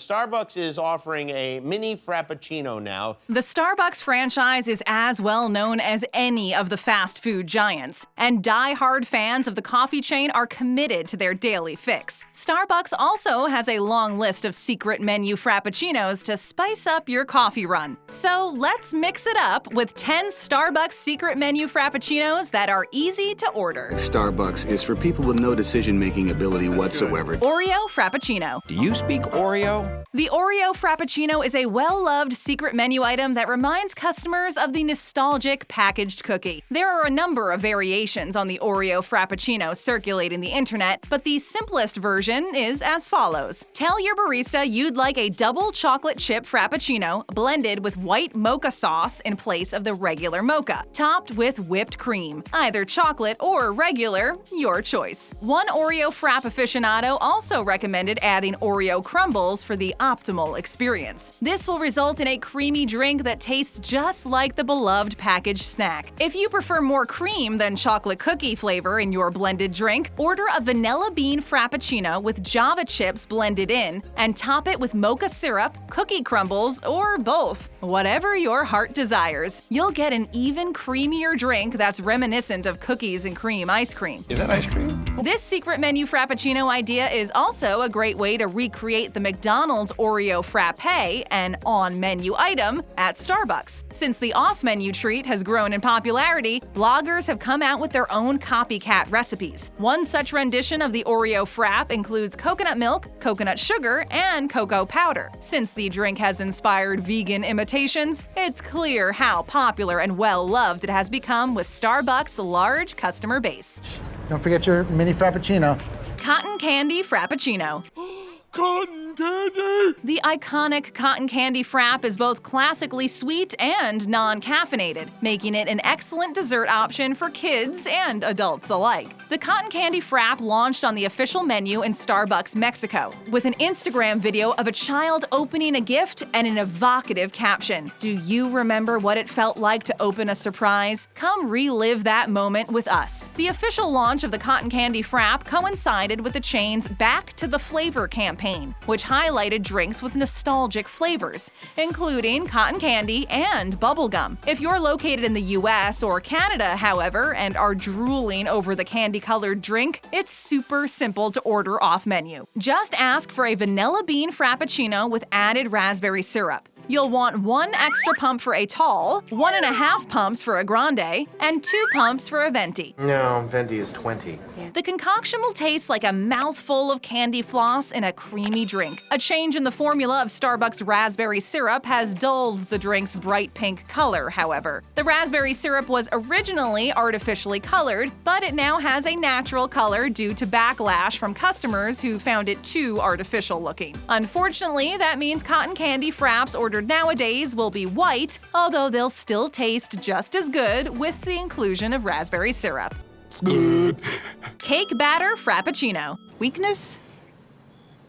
Starbucks is offering a mini Frappuccino now. The Starbucks franchise is as well known as any of the fast food giants, and die-hard fans of the coffee chain are committed to their daily fix. Starbucks also has a long list of secret menu Frappuccinos to spice up your coffee run. So let's mix it up with 10 Starbucks secret menu Frappuccinos that are easy to order. Starbucks is for people with no decision-making ability whatsoever. Oreo Frappuccino. Do you speak Oreo? The Oreo Frappuccino is a well-loved secret menu item that reminds customers of the nostalgic packaged cookie. There are a number of variations on the Oreo Frappuccino circulating the internet, but the simplest version is as follows. Tell your barista you'd like a double chocolate chip Frappuccino blended with white mocha sauce in place of the regular mocha, topped with whipped cream. Either chocolate or regular, your choice. One Oreo Frapp aficionado also recommended adding Oreo crumbles for the optimal experience. This will result in a creamy drink that tastes just like the beloved packaged snack. If you prefer more cream than chocolate cookie flavor in your blended drink, order a vanilla bean Frappuccino with Java chips blended in and top it with mocha syrup, cookie crumbles, or both. Whatever your heart desires. You'll get an even creamier drink that's reminiscent of cookies and cream ice cream. Is that ice cream? This secret menu Frappuccino idea is also a great way to recreate the McDonald's Oreo Frappe, an on-menu item, at Starbucks. Since the off-menu treat has grown in popularity, bloggers have come out with their own copycat recipes. One such rendition of the Oreo Frapp includes coconut milk, coconut sugar, and cocoa powder. Since the drink has inspired vegan imitations, it's clear how popular and well-loved it has become with Starbucks' large customer base. Don't forget your mini Frappuccino. Cotton Candy Frappuccino. Cotton candy! The iconic cotton candy frap is both classically sweet and non-caffeinated, making it an excellent dessert option for kids and adults alike. The cotton candy frap launched on the official menu in Starbucks Mexico, with an Instagram video of a child opening a gift and an evocative caption. Do you remember what it felt like to open a surprise? Come relive that moment with us. The official launch of the cotton candy frap coincided with the chain's Back to the Flavor campaign, which highlighted drinks with nostalgic flavors, including cotton candy and bubblegum. If you're located in the US or Canada, however, and are drooling over the candy-colored drink, it's super simple to order off-menu. Just ask for a vanilla bean Frappuccino with added raspberry syrup. You'll want 1 extra pump for a tall, 1.5 pumps for a grande, and 2 pumps for a venti. No, venti is 20. The concoction will taste like a mouthful of candy floss in a creamy drink. A change in the formula of Starbucks raspberry syrup has dulled the drink's bright pink color, however. The raspberry syrup was originally artificially colored, but it now has a natural color due to backlash from customers who found it too artificial looking. Unfortunately, that means cotton candy fraps ordered nowadays will be white, although they'll still taste just as good with the inclusion of raspberry syrup. Cake batter Frappuccino. Weakness?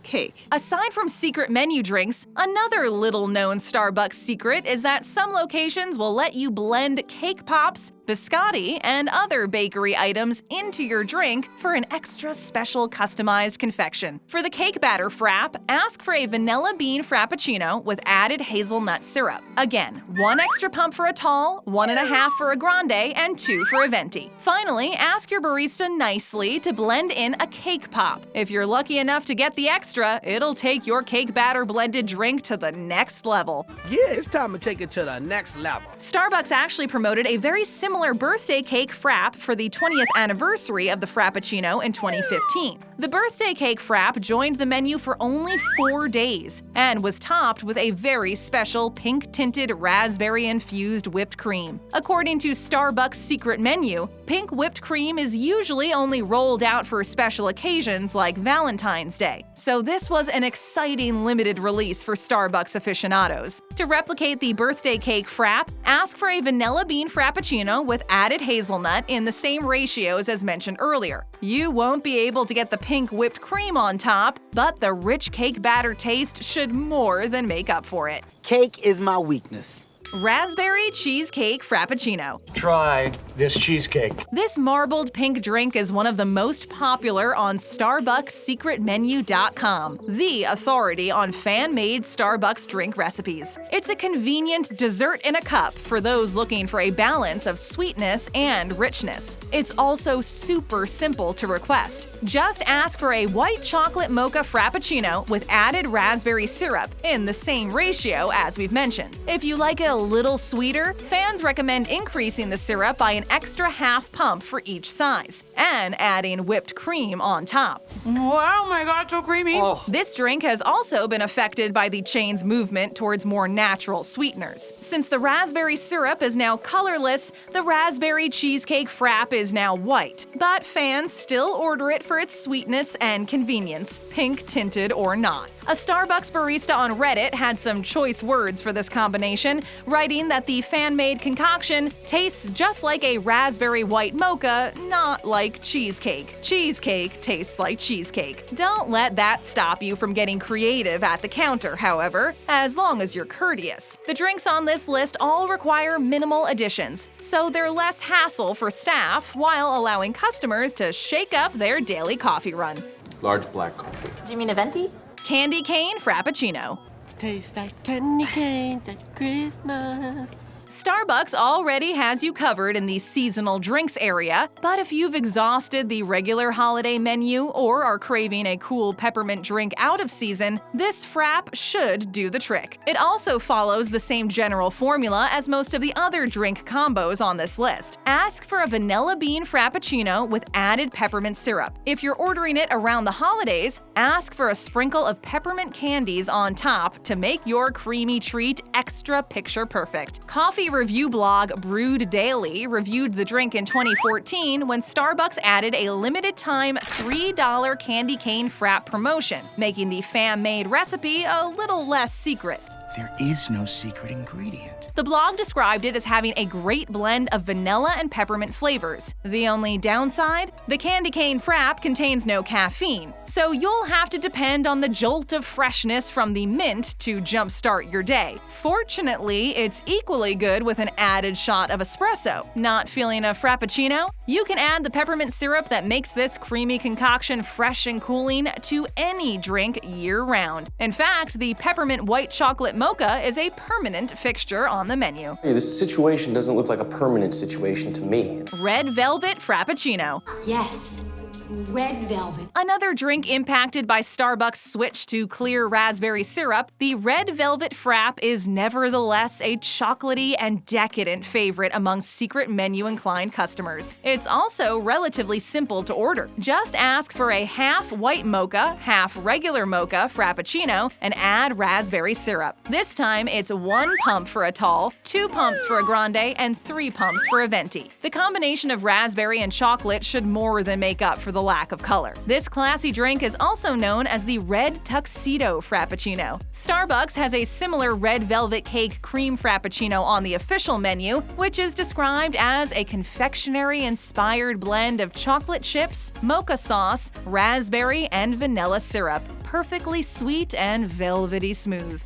Cake. Aside from secret menu drinks, another little-known Starbucks secret is that some locations will let you blend cake pops, biscotti, and other bakery items into your drink for an extra special customized confection. For the cake batter frap, ask for a vanilla bean Frappuccino with added hazelnut syrup. Again, 1 extra pump for a tall, 1.5 for a grande, and 2 for a venti. Finally, ask your barista nicely to blend in a cake pop. If you're lucky enough to get the extra, it'll take your cake batter blended drink to the next level. Yeah, it's time to take it to the next level. Starbucks actually promoted a very similar birthday cake frap for the 20th anniversary of the Frappuccino in 2015. The birthday cake frap joined the menu for only 4 days and was topped with a very special pink-tinted raspberry-infused whipped cream. According to Starbucks' secret menu, pink whipped cream is usually only rolled out for special occasions like Valentine's Day, so this was an exciting limited release for Starbucks aficionados. To replicate the birthday cake frap, ask for a vanilla bean Frappuccino with added hazelnut in the same ratios as mentioned earlier. You won't be able to get the pink whipped cream on top, but the rich cake batter taste should more than make up for it. Cake is my weakness. Raspberry Cheesecake Frappuccino. Try this cheesecake. This marbled pink drink is one of the most popular on StarbucksSecretMenu.com, the authority on fan-made Starbucks drink recipes. It's a convenient dessert in a cup for those looking for a balance of sweetness and richness. It's also super simple to request. Just ask for a white chocolate mocha frappuccino with added raspberry syrup in the same ratio as we've mentioned. If you like it a little sweeter, fans recommend increasing the syrup by an extra half pump for each size and adding whipped cream on top. Wow, my God, so creamy. Oh. This drink has also been affected by the chain's movement towards more natural sweeteners. Since the raspberry syrup is now colorless, the raspberry cheesecake frap is now white, but fans still order it for its sweetness and convenience, pink tinted or not. A Starbucks barista on Reddit had some choice words for this combination, writing that the fan-made concoction tastes just like a raspberry white mocha, not like cheesecake. Cheesecake tastes like cheesecake. Don't let that stop you from getting creative at the counter, however, as long as you're courteous. The drinks on this list all require minimal additions, so they're less hassle for staff while allowing customers to shake up their daily coffee run. Large black coffee. Do you mean a venti? Candy cane frappuccino. Tastes like candy canes at Christmas. Starbucks already has you covered in the seasonal drinks area, but if you've exhausted the regular holiday menu or are craving a cool peppermint drink out of season, this frap should do the trick. It also follows the same general formula as most of the other drink combos on this list. Ask for a vanilla bean frappuccino with added peppermint syrup. If you're ordering it around the holidays, ask for a sprinkle of peppermint candies on top to make your creamy treat extra picture perfect. Coffee review blog Brewed Daily reviewed the drink in 2014 when Starbucks added a limited-time $3 candy cane frap promotion, making the fan-made recipe a little less secret. There is no secret ingredient. The blog described it as having a great blend of vanilla and peppermint flavors. The only downside? The candy cane frap contains no caffeine, so you'll have to depend on the jolt of freshness from the mint to jumpstart your day. Fortunately, it's equally good with an added shot of espresso. Not feeling a frappuccino? You can add the peppermint syrup that makes this creamy concoction fresh and cooling to any drink year-round. In fact, the peppermint white chocolate mocha is a permanent fixture on the menu. Hey, this situation doesn't look like a permanent situation to me. Red Velvet Frappuccino. Yes. Red velvet. Another drink impacted by Starbucks' switch to clear raspberry syrup, the Red Velvet Frap is nevertheless a chocolatey and decadent favorite among secret menu-inclined customers. It's also relatively simple to order. Just ask for a half white mocha, half regular mocha Frappuccino and add raspberry syrup. This time it's 1 pump for a tall, 2 pumps for a grande, and 3 pumps for a venti. The combination of raspberry and chocolate should more than make up for the lack of color. This classy drink is also known as the Red Tuxedo Frappuccino. Starbucks has a similar red velvet cake cream frappuccino on the official menu, which is described as a confectionery-inspired blend of chocolate chips, mocha sauce, raspberry, and vanilla syrup. Perfectly sweet and velvety smooth.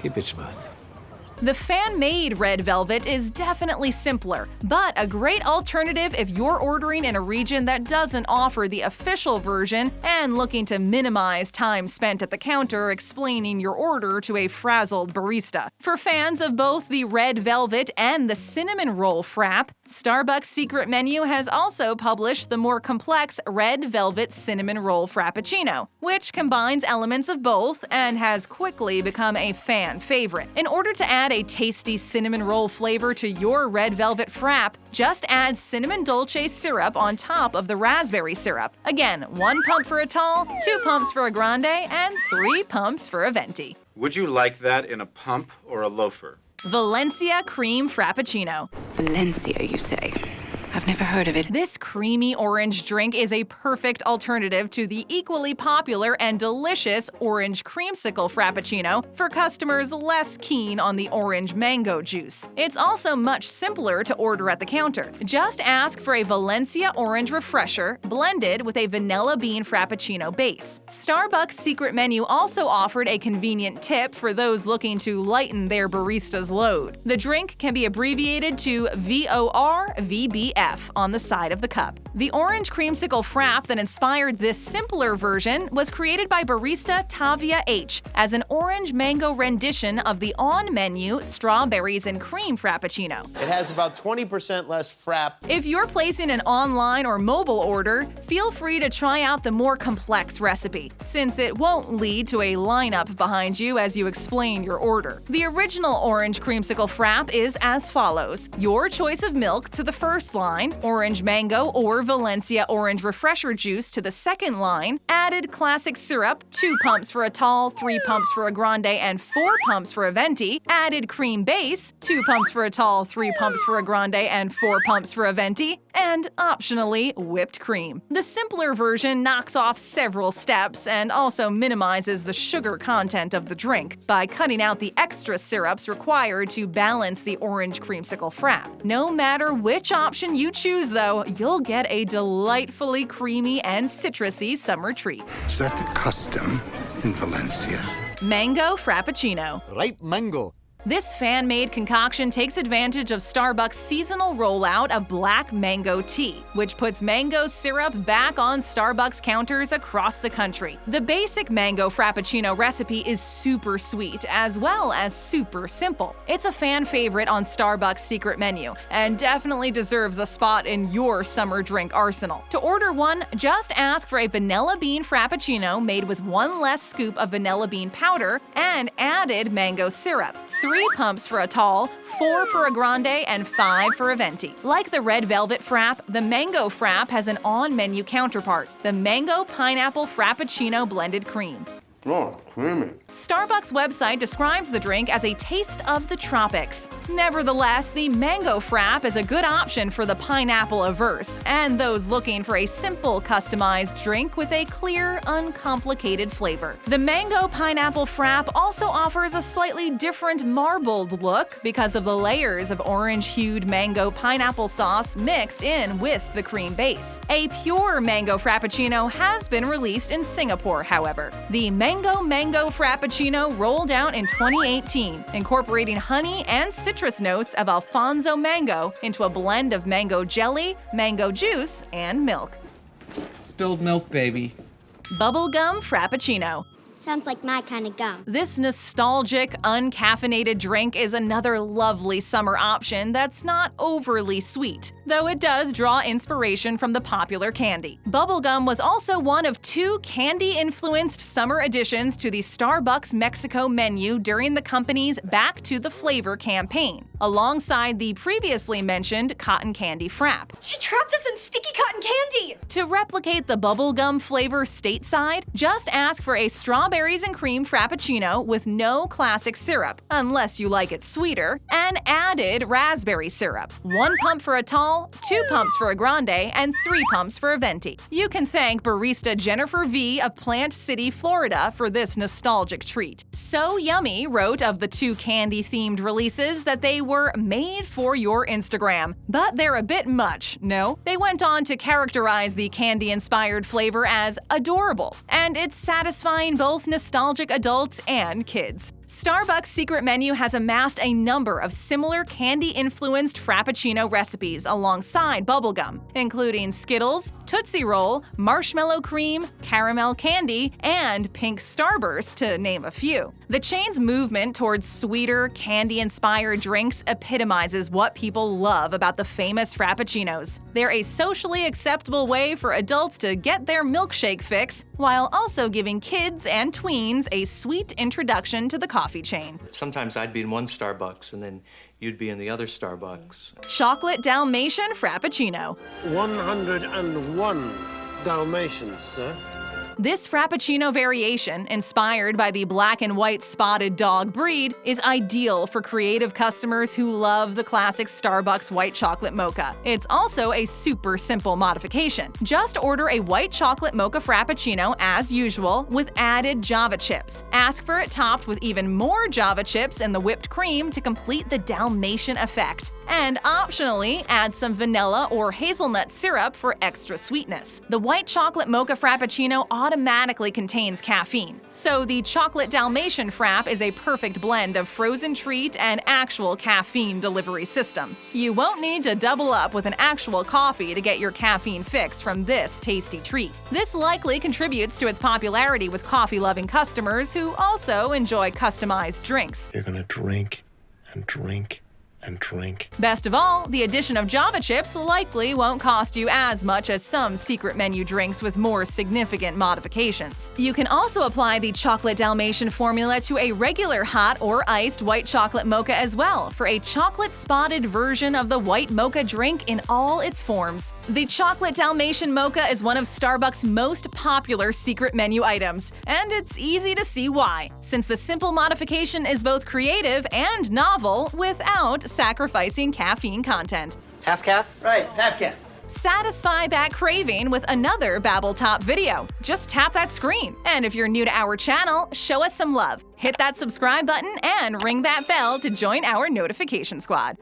Keep it smooth. The fan-made red velvet is definitely simpler, but a great alternative if you're ordering in a region that doesn't offer the official version and looking to minimize time spent at the counter explaining your order to a frazzled barista. For fans of both the red velvet and the cinnamon roll frap, Starbucks' secret menu has also published the more complex red velvet cinnamon roll frappuccino, which combines elements of both and has quickly become a fan favorite. In order to add a tasty cinnamon roll flavor to your red velvet frap, just add cinnamon dolce syrup on top of the raspberry syrup. Again, 1 pump for a tall, 2 pumps for a grande, and 3 pumps for a venti. Would you like that in a pump or a loafer? Valencia Cream Frappuccino. Valencia, you say? I've never heard of it. This creamy orange drink is a perfect alternative to the equally popular and delicious orange creamsicle frappuccino for customers less keen on the orange mango juice. It's also much simpler to order at the counter. Just ask for a Valencia orange refresher blended with a vanilla bean frappuccino base. Starbucks' secret menu also offered a convenient tip for those looking to lighten their barista's load. The drink can be abbreviated to VORVBF on the side of the cup. The orange creamsicle frap that inspired this simpler version was created by barista Tavia H. as an orange mango rendition of the on-menu strawberries and cream frappuccino. It has about 20% less frap. If you're placing an online or mobile order, feel free to try out the more complex recipe, since it won't lead to a lineup behind you as you explain your order. The original orange creamsicle frap is as follows: your choice of milk to the first line, orange mango or Valencia orange refresher juice to the second line, added classic syrup, 2 pumps for a tall, 3 pumps for a grande, and 4 pumps for a venti, added cream base, 2 pumps for a tall, 3 pumps for a grande, and 4 pumps for a venti, and optionally whipped cream. The simpler version knocks off several steps and also minimizes the sugar content of the drink by cutting out the extra syrups required to balance the orange creamsicle frap. No matter which option you choose, though, you'll get a delightfully creamy and citrusy summer treat. Is that the custom in Valencia? Mango Frappuccino. Ripe mango. This fan-made concoction takes advantage of Starbucks' seasonal rollout of black mango tea, which puts mango syrup back on Starbucks counters across the country. The basic mango frappuccino recipe is super sweet as well as super simple. It's a fan favorite on Starbucks' secret menu and definitely deserves a spot in your summer drink arsenal. To order one, just ask for a vanilla bean frappuccino made with 1 less scoop of vanilla bean powder and added mango syrup. 3 pumps for a tall, 4 for a grande, and 5 for a venti. Like the red velvet frap, the mango frap has an on-menu counterpart, the mango pineapple frappuccino blended cream. Oh, creamy. Starbucks' website describes the drink as a taste of the tropics. Nevertheless, the mango frap is a good option for the pineapple averse and those looking for a simple, customized drink with a clear, uncomplicated flavor. The mango pineapple frap also offers a slightly different marbled look because of the layers of orange-hued mango pineapple sauce mixed in with the cream base. A pure mango frappuccino has been released in Singapore, however. The Mango Frappuccino rolled out in 2018, incorporating honey and citrus notes of Alfonso mango into a blend of mango jelly, mango juice, and milk. Spilled milk, baby. Bubblegum Frappuccino. Sounds like my kind of gum. This nostalgic, uncaffeinated drink is another lovely summer option that's not overly sweet, though it does draw inspiration from the popular candy. Bubblegum was also one of 2 candy-influenced summer additions to the Starbucks Mexico menu during the company's Back to the Flavor campaign, alongside the previously mentioned cotton candy frap. She trapped us in sticky cotton candy! To replicate the bubblegum flavor stateside, just ask for a strawberries and cream frappuccino with no classic syrup, unless you like it sweeter, and added raspberry syrup. 1 pump for a tall, 2 pumps for a grande, and 3 pumps for a venti. You can thank barista Jennifer V of Plant City, Florida for this nostalgic treat. So Yummy wrote of the 2 candy-themed releases that they were made for your Instagram, but they're a bit much, no? They went on to characterize the candy-inspired flavor as adorable, and it's satisfying both nostalgic adults and kids. Starbucks' secret menu has amassed a number of similar candy-influenced Frappuccino recipes alongside bubblegum, including Skittles, Tootsie Roll, Marshmallow Cream, Caramel Candy, and Pink Starburst, to name a few. The chain's movement towards sweeter, candy-inspired drinks epitomizes what people love about the famous Frappuccinos. They're a socially acceptable way for adults to get their milkshake fix, while also giving kids and tweens a sweet introduction to the coffee chain. Sometimes I'd be in one Starbucks and then you'd be in the other Starbucks. Chocolate Dalmatian Frappuccino. 101 Dalmatians, sir. This Frappuccino variation, inspired by the black and white spotted dog breed, is ideal for creative customers who love the classic Starbucks white chocolate mocha. It's also a super simple modification. Just order a white chocolate mocha Frappuccino as usual with added Java chips. Ask for it topped with even more Java chips and the whipped cream to complete the Dalmatian effect. And optionally, add some vanilla or hazelnut syrup for extra sweetness. The white chocolate mocha Frappuccino automatically contains caffeine, so the chocolate Dalmatian Frap is a perfect blend of frozen treat and actual caffeine delivery system. You won't need to double up with an actual coffee to get your caffeine fix from this tasty treat. This likely contributes to its popularity with coffee-loving customers who also enjoy customized drinks. You're gonna drink and drink and drink. Best of all, the addition of Java chips likely won't cost you as much as some secret menu drinks with more significant modifications. You can also apply the chocolate Dalmatian formula to a regular hot or iced white chocolate mocha as well for a chocolate-spotted version of the white mocha drink in all its forms. The chocolate Dalmatian mocha is one of Starbucks' most popular secret menu items, and it's easy to see why, since the simple modification is both creative and novel without sacrificing caffeine content. Half calf? Right, half calf. Satisfy that craving with another Babble Top video. Just tap that screen. And if you're new to our channel, show us some love. Hit that subscribe button and ring that bell to join our notification squad.